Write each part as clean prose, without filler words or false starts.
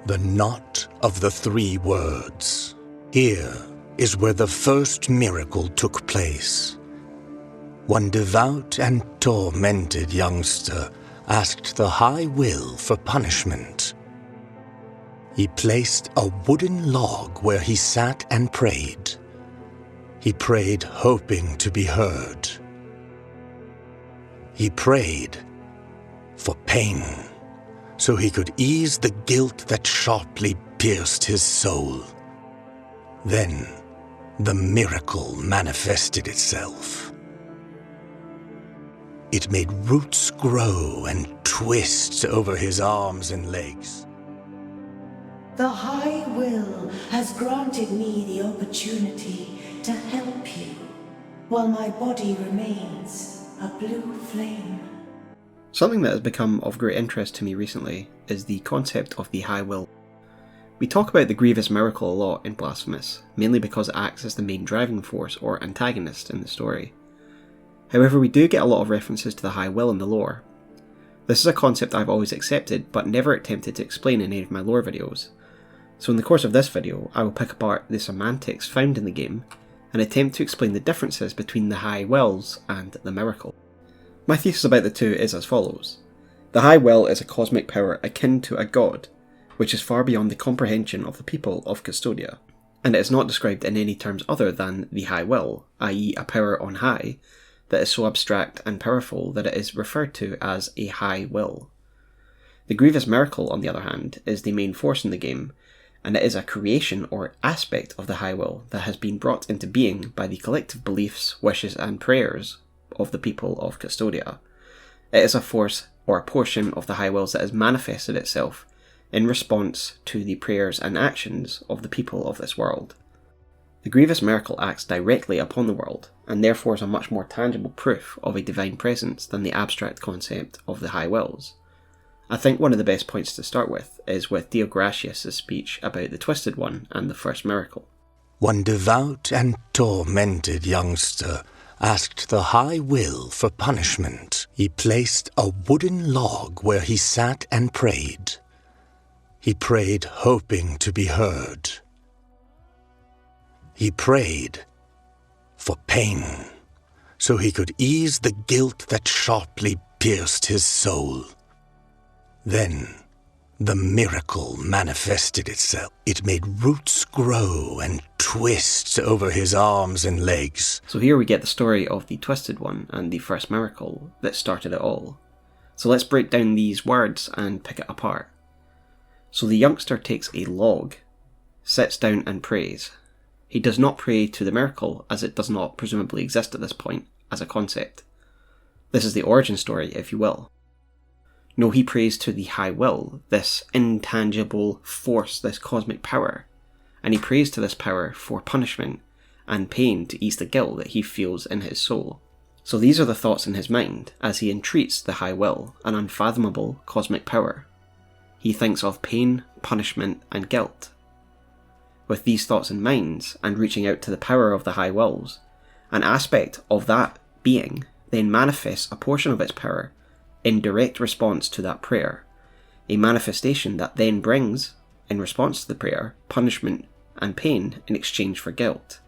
The knot of the three words. Here is where the first miracle took place. One devout and tormented youngster asked the high will for punishment. He placed a wooden log where he sat and prayed. He prayed hoping to be heard. He prayed for pain, so he could ease the guilt that sharply pierced his soul. Then the miracle manifested itself. It made roots grow and twist over his arms and legs. The High Will has granted me the opportunity to help you, while my body remains a blue flame. Something that has become of great interest to me recently is the concept of the High Will. We talk about the Grievous Miracle a lot in Blasphemous, mainly because it acts as the main driving force or antagonist in the story. However, we do get a lot of references to the High Will in the lore. This is a concept I've always accepted, but never attempted to explain in any of my lore videos. So in the course of this video, I will pick apart the semantics found in the game, and attempt to explain the differences between the High Wills and the Miracle. My thesis about the two is as follows. The High Will is a cosmic power akin to a god, which is far beyond the comprehension of the people of Custodia, and it is not described in any terms other than the High Will, i.e. a power on high, that is so abstract and powerful that it is referred to as a High Will. The Grievous Miracle, on the other hand, is the main force in the game, and it is a creation or aspect of the High Will that has been brought into being by the collective beliefs, wishes and prayers of the people of Custodia. It is a force or a portion of the High Wills that has manifested itself in response to the prayers and actions of the people of this world. The Grievous Miracle acts directly upon the world, and therefore is a much more tangible proof of a divine presence than the abstract concept of the High Wills. I think one of the best points to start with is with Deogratius' speech about the Twisted One and the first miracle. One devout and tormented youngster asked the High Will for punishment. He placed a wooden log where he sat and prayed. He prayed hoping to be heard. He prayed for pain, so he could ease the guilt that sharply pierced his soul. Then the miracle manifested itself. It made roots grow and twist over his arms and legs. So here we get the story of the Twisted One and the first miracle that started it all. So let's break down these words and pick it apart. So the youngster takes a log, sits down and prays. He does not pray to the miracle, as it does not presumably exist at this point as a concept. This is the origin story, if you will. No, he prays to the High Will, this intangible force, this cosmic power, and he prays to this power for punishment and pain to ease the guilt that he feels in his soul. So these are the thoughts in his mind as he entreats the High Will, an unfathomable cosmic power. He thinks of pain, punishment, and guilt. With these thoughts in mind, and reaching out to the power of the High Wills, an aspect of that being then manifests a portion of its power in direct response to that prayer, a manifestation that then brings, in response to the prayer, punishment and pain in exchange for guilt.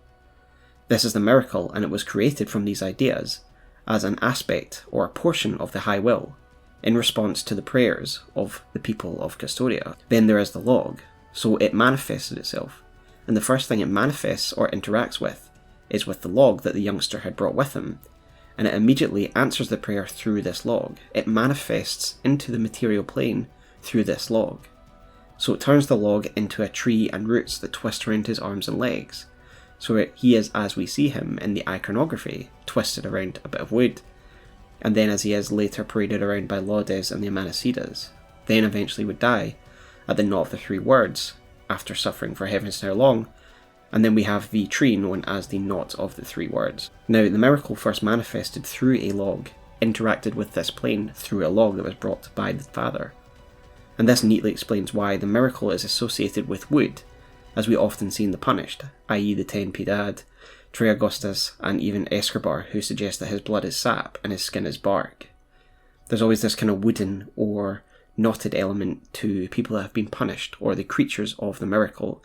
This is the miracle, and it was created from these ideas as an aspect or a portion of the High Will in response to the prayers of the people of Custodia. Then there is the log, so it manifested itself, and the first thing it manifests or interacts with is with the log that the youngster had brought with him, and it immediately answers the prayer through this log. It manifests into the material plane through this log. So it turns the log into a tree and roots that twist around his arms and legs. So he is, as we see him in the iconography, twisted around a bit of wood, and then as he is later paraded around by Laudes and the Amanecidas, then eventually would die at the knot of the three words, after suffering for heavens how long, and then we have the tree known as the knot of the three words. Now, the miracle first manifested through a log, interacted with this plane through a log that was brought by the father. And this neatly explains why the miracle is associated with wood, as we often see in the Punished, i.e. the Ten Piedad, Triagostas, and even Escobar, who suggest that his blood is sap and his skin is bark. There's always this kind of wooden or knotted element to people that have been punished, or the creatures of the miracle.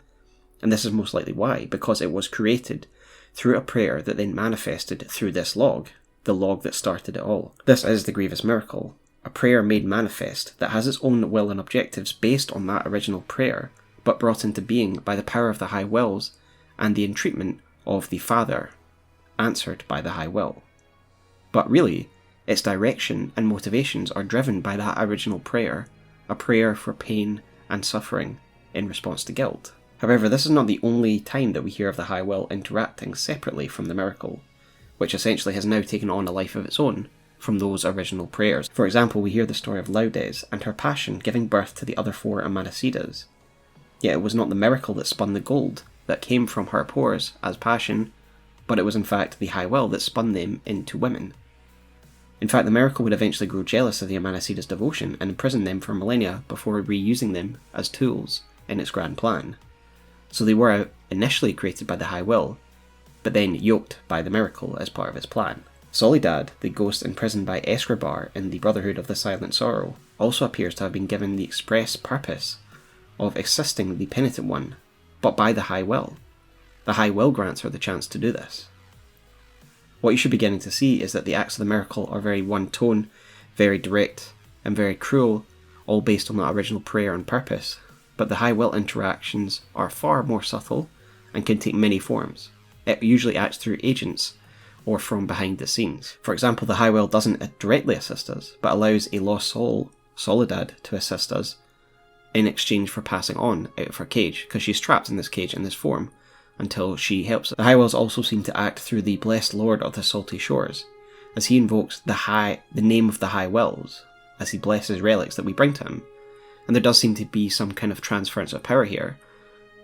And this is most likely why, because it was created through a prayer that then manifested through this log, the log that started it all. This is the Grievous Miracle, a prayer made manifest that has its own will and objectives based on that original prayer, but brought into being by the power of the High Wills and the entreatment of the Father, answered by the High Will. But really, its direction and motivations are driven by that original prayer, a prayer for pain and suffering in response to guilt. However, this is not the only time that we hear of the High Will interacting separately from the miracle, which essentially has now taken on a life of its own from those original prayers. For example, we hear the story of Laudes and her passion giving birth to the other four Amanecidas. Yet it was not the miracle that spun the gold that came from her pores as passion, but it was in fact the High Will that spun them into women. In fact, the miracle would eventually grow jealous of the Amanecidas' devotion and imprison them for millennia before reusing them as tools in its grand plan. So they were initially created by the High Will, but then yoked by the miracle as part of its plan. Soledad, the ghost imprisoned by Escribar in the Brotherhood of the Silent Sorrow, also appears to have been given the express purpose of assisting the Penitent One, but by the High Will. The High Will grants her the chance to do this. What you should be getting to see is that the acts of the miracle are very one-tone, very direct, and very cruel, all based on that original prayer and purpose, but the High Will interactions are far more subtle and can take many forms. It usually acts through agents or from behind the scenes. For example, the High Will doesn't directly assist us, but allows a lost soul, Soledad, to assist us in exchange for passing on out of her cage, because she's trapped in this cage in this form until she helps it. The High Wills also seem to act through the Blessed Lord of the Salty Shores, as he invokes the name of the High Wills, as he blesses relics that we bring to him. And there does seem to be some kind of transference of power here,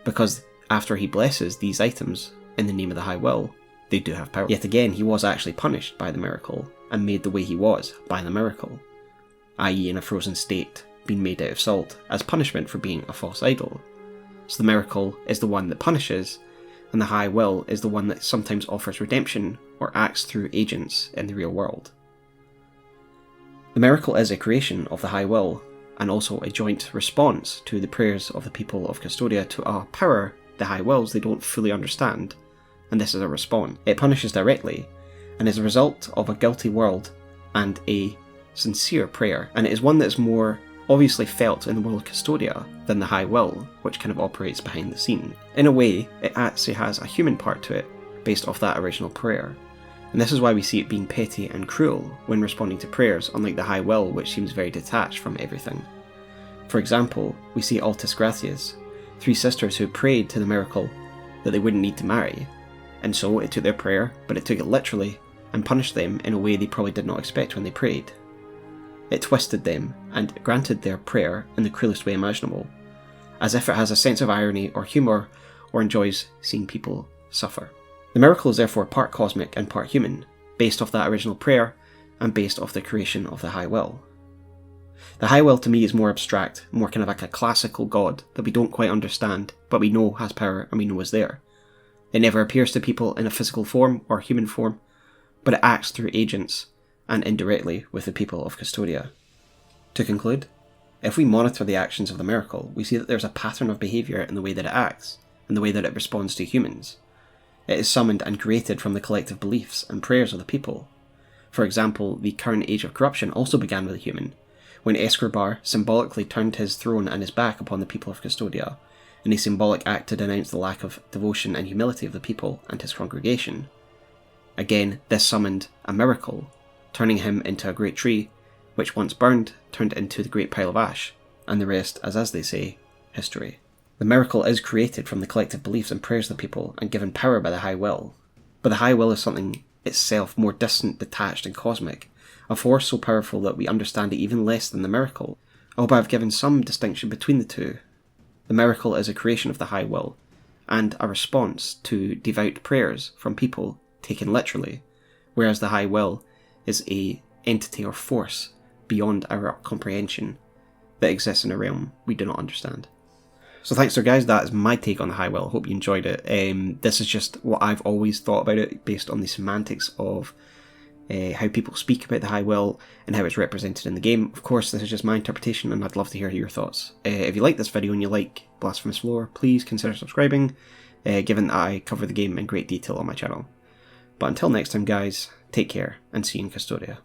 because after he blesses these items in the name of the High Will, they do have power. Yet again, he was actually punished by the miracle, and made the way he was by the miracle, i.e. in a frozen state, being made out of salt, as punishment for being a false idol. So the miracle is the one that punishes, and the High Will is the one that sometimes offers redemption, or acts through agents in the real world. The miracle is a creation of the High Will, and also a joint response to the prayers of the people of Custodia to a power, the High Wills, they don't fully understand, and this is a response. It punishes directly, and is a result of a guilty world and a sincere prayer, and it is one that is more obviously felt in the world of Custodia than the High Will, which kind of operates behind the scene. In a way, it actually has a human part to it, based off that original prayer, and this is why we see it being petty and cruel when responding to prayers, unlike the High Will, which seems very detached from everything. For example, we see Altas Gracias, three sisters who prayed to the miracle that they wouldn't need to marry, and so it took their prayer, but it took it literally, and punished them in a way they probably did not expect when they prayed. It twisted them, and granted their prayer in the cruelest way imaginable, as if it has a sense of irony or humour, or enjoys seeing people suffer. The miracle is therefore part cosmic and part human, based off that original prayer, and based off the creation of the High Will. The High Will to me is more abstract, more kind of like a classical god that we don't quite understand, but we know has power and we know is there. It never appears to people in a physical form or human form, but it acts through agents, and indirectly with the people of Custodia. To conclude, if we monitor the actions of the miracle, we see that there's a pattern of behaviour in the way that it acts, and the way that it responds to humans. It is summoned and created from the collective beliefs and prayers of the people. For example, the current age of corruption also began with a human, when Escribar symbolically turned his throne and his back upon the people of Custodia, in a symbolic act to denounce the lack of devotion and humility of the people and his congregation. Again, this summoned a miracle, turning him into a great tree, which once burned, turned into the great pile of ash, and the rest, as they say, history. The miracle is created from the collective beliefs and prayers of the people, and given power by the High Will. But the High Will is something itself more distant, detached, and cosmic, a force so powerful that we understand it even less than the miracle, although I've given some distinction between the two. The miracle is a creation of the High Will, and a response to devout prayers from people taken literally, whereas the High Will is a entity or force beyond our comprehension that exists in a realm we do not understand. So thanks there guys, that is my take on the High Will. Hope you enjoyed it. This is just what I've always thought about it based on the semantics of how people speak about the High Will, and how it's represented in the game. Of course, this is just my interpretation, and I'd love to hear your thoughts. If you like this video and you like Blasphemous Lore, please consider subscribing, given that I cover the game in great detail on my channel. But until next time, guys, take care, and see you in Custodia.